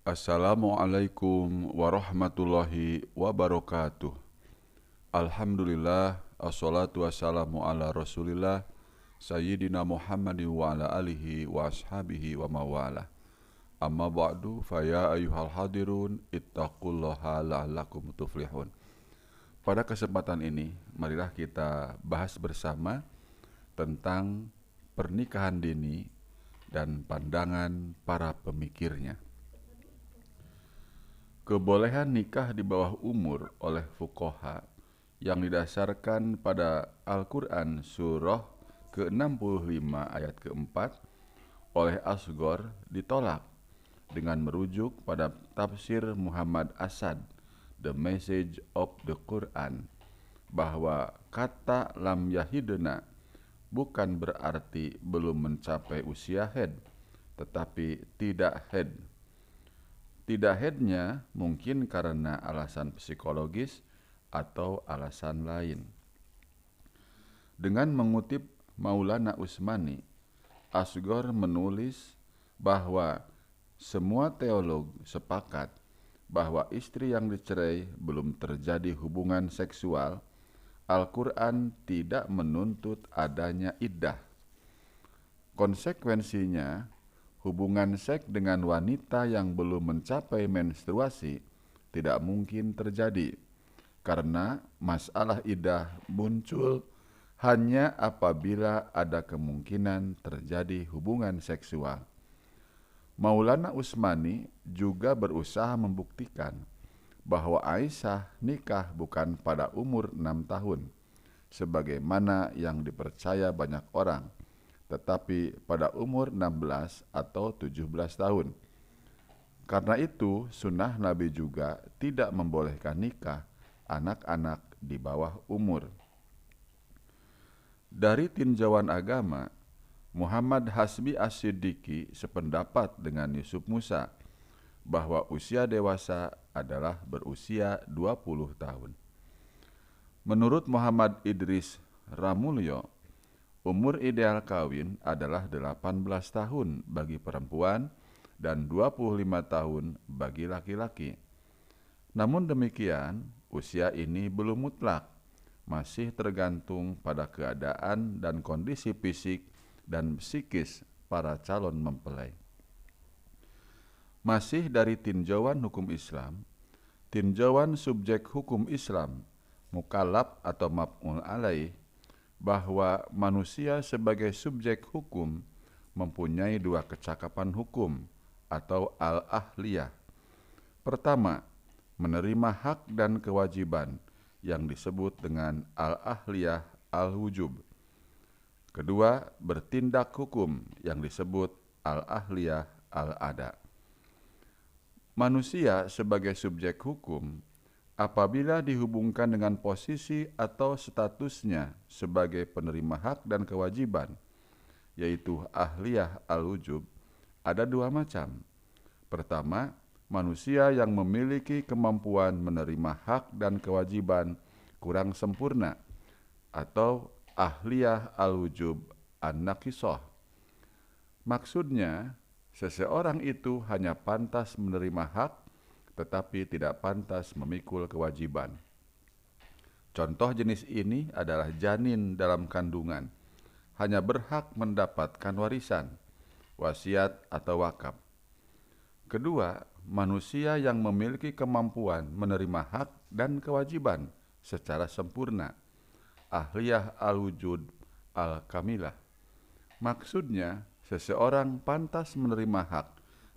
Assalamualaikum warahmatullahi wabarakatuh. Alhamdulillah, assalatu wassalamu ala rasulillah Sayyidina Muhammadin wa ala alihi wa ashabihi wa mawalah. Amma ba'du, faya ayuhal hadirun ittaqullaha la'allakum tuflihun. Pada kesempatan ini, marilah kita bahas bersama tentang pernikahan dini dan pandangan para pemikirnya. Kebolehan nikah di bawah umur oleh fuqaha yang didasarkan pada Al-Quran surah ke-65 ayat keempat oleh Asgor ditolak dengan merujuk pada tafsir Muhammad Asad, The Message of the Quran, bahwa kata lam yahidna bukan berarti belum mencapai usia haid, tetapi tidak haid. Tidak haidnya mungkin karena alasan psikologis atau alasan lain. Dengan mengutip Maulana Usmani, Asgor menulis bahwa semua teolog sepakat bahwa istri yang dicerai belum terjadi hubungan seksual. Al-Quran tidak menuntut adanya iddah. Konsekuensinya, hubungan seks dengan wanita yang belum mencapai menstruasi tidak mungkin terjadi, karena masalah iddah muncul hanya apabila ada kemungkinan terjadi hubungan seksual. Maulana Usmani juga berusaha membuktikan bahwa Aisyah nikah bukan pada umur 6 tahun, sebagaimana yang dipercaya banyak orang, tetapi pada umur 16 atau 17 tahun. Karena itu, sunnah Nabi juga tidak membolehkan nikah anak-anak di bawah umur. Dari tinjauan agama, Muhammad Hasbi As-Siddiqi sependapat dengan Yusuf Musa bahwa usia dewasa adalah berusia 20 tahun. Menurut Muhammad Idris Ramulyo, umur ideal kawin adalah 18 tahun bagi perempuan dan 25 tahun bagi laki-laki. Namun demikian, usia ini belum mutlak, masih tergantung pada keadaan dan kondisi fisik dan psikis para calon mempelai. Masih dari tinjauan hukum Islam, tinjauan subjek hukum Islam, mukallaf atau maf'ul alaih, bahwa manusia sebagai subjek hukum mempunyai dua kecakapan hukum atau al-ahliyah. Pertama, menerima hak dan kewajiban yang disebut dengan al-ahliyah al-wujub. Kedua, bertindak hukum yang disebut al-ahliyah al-ada. Manusia sebagai subjek hukum apabila dihubungkan dengan posisi atau statusnya sebagai penerima hak dan kewajiban, yaitu ahliyah al-wujub, ada dua macam. Pertama, manusia yang memiliki kemampuan menerima hak dan kewajiban kurang sempurna, atau ahliyah al-wujub an-naqisah. Maksudnya, seseorang itu hanya pantas menerima hak tetapi tidak pantas memikul kewajiban. Contoh jenis ini adalah janin dalam kandungan, hanya berhak mendapatkan warisan, wasiat atau wakaf. Kedua, manusia yang memiliki kemampuan menerima hak dan kewajiban secara sempurna, ahliyah al-wujud al-kamilah. Maksudnya, seseorang pantas menerima hak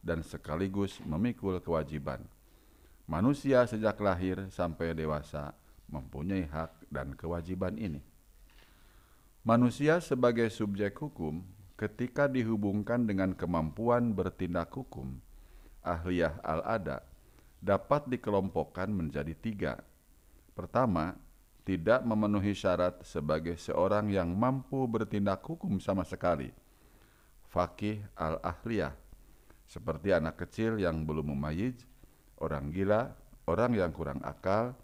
dan sekaligus memikul kewajiban. Manusia sejak lahir sampai dewasa mempunyai hak dan kewajiban ini. Manusia sebagai subjek hukum ketika dihubungkan dengan kemampuan bertindak hukum, ahliyah al-ada, dapat dikelompokkan menjadi tiga. Pertama, tidak memenuhi syarat sebagai seorang yang mampu bertindak hukum sama sekali, faqih al-ahliyah, seperti anak kecil yang belum mumayyiz, orang gila, orang yang kurang akal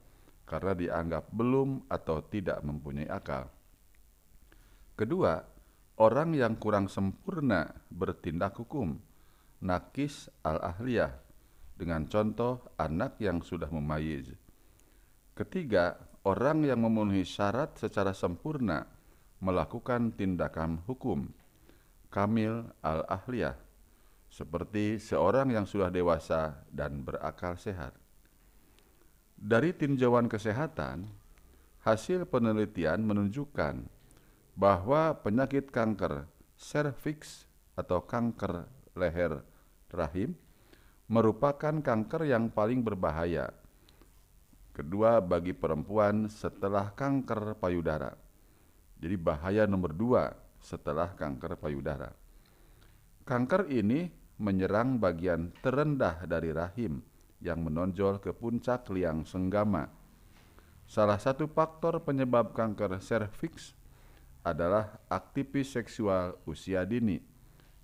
karena dianggap belum atau tidak mempunyai akal. Kedua, orang yang kurang sempurna bertindak hukum, nakis al-ahliyah, dengan contoh anak yang sudah memayyiz. Ketiga, orang yang memenuhi syarat secara sempurna melakukan tindakan hukum kamil al-ahliyah, seperti seorang yang sudah dewasa dan berakal sehat. Dari tinjauan kesehatan, hasil penelitian menunjukkan bahwa penyakit kanker serviks atau kanker leher rahim merupakan kanker yang paling berbahaya kedua bagi perempuan setelah kanker payudara. Jadi bahaya nomor 2 setelah kanker payudara. Kanker ini menyerang bagian terendah dari rahim yang menonjol ke puncak liang senggama. Salah satu faktor penyebab kanker serviks adalah aktivitas seksual usia dini,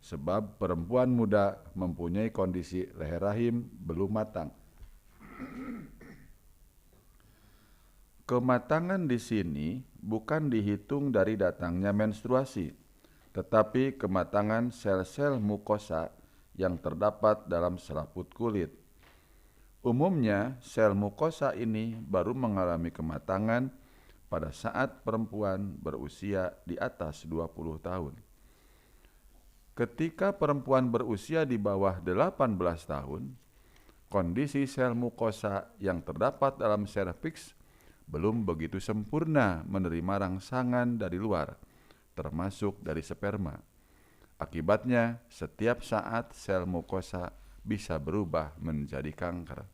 sebab perempuan muda mempunyai kondisi leher rahim belum matang. Kematangan di sini bukan dihitung dari datangnya menstruasi, tetapi kematangan sel-sel mukosa yang terdapat dalam selaput kulit. Umumnya, sel mukosa ini baru mengalami kematangan pada saat perempuan berusia di atas 20 tahun. Ketika perempuan berusia di bawah 18 tahun, kondisi sel mukosa yang terdapat dalam serviks belum begitu sempurna menerima rangsangan dari luar, termasuk dari sperma. Akibatnya, setiap saat sel mukosa bisa berubah menjadi kanker.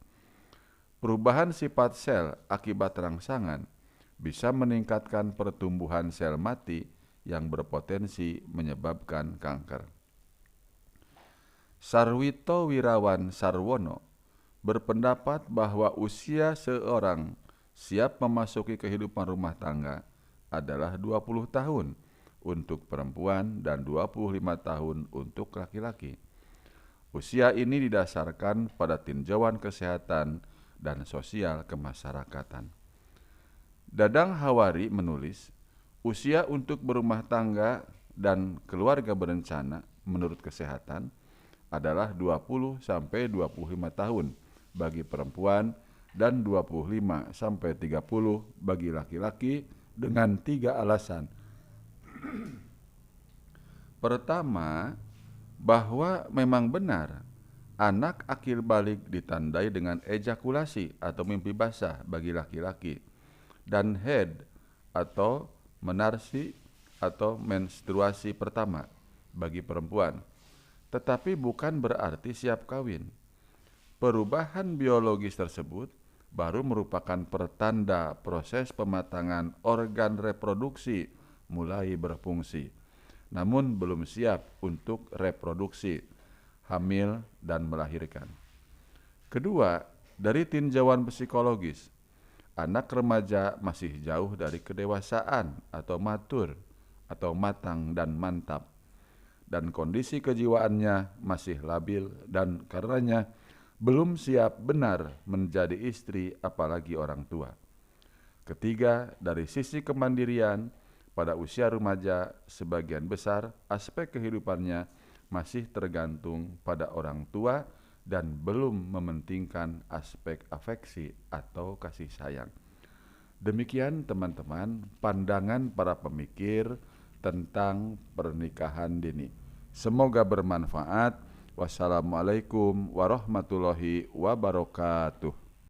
Perubahan sifat sel akibat rangsangan bisa meningkatkan pertumbuhan sel mati yang berpotensi menyebabkan kanker. Sarwito Wirawan Sarwono berpendapat bahwa usia seorang siap memasuki kehidupan rumah tangga adalah 20 tahun untuk perempuan dan 25 tahun untuk laki-laki. Usia ini didasarkan pada tinjauan kesehatan dan sosial kemasyarakatan. Dadang Hawari menulis, usia untuk berumah tangga dan keluarga berencana menurut kesehatan adalah 20 sampai 25 tahun bagi perempuan dan 25 sampai 30 bagi laki-laki dengan 3 alasan. Pertama, bahwa memang benar anak akil balik ditandai dengan ejakulasi atau mimpi basah bagi laki-laki dan haid atau menarsi atau menstruasi pertama bagi perempuan, tetapi bukan berarti siap kawin. Perubahan biologis tersebut baru merupakan pertanda proses pematangan organ reproduksi mulai berfungsi, namun belum siap untuk reproduksi, hamil, dan melahirkan. Kedua, dari tinjauan psikologis, anak remaja masih jauh dari kedewasaan atau matur atau matang dan mantap, dan kondisi kejiwaannya masih labil dan karenanya belum siap benar menjadi istri apalagi orang tua. Ketiga, dari sisi kemandirian, pada usia remaja sebagian besar aspek kehidupannya masih tergantung pada orang tua dan belum mementingkan aspek afeksi atau kasih sayang. Demikian teman-teman pandangan para pemikir tentang pernikahan dini. Semoga bermanfaat. Wassalamualaikum warahmatullahi wabarakatuh.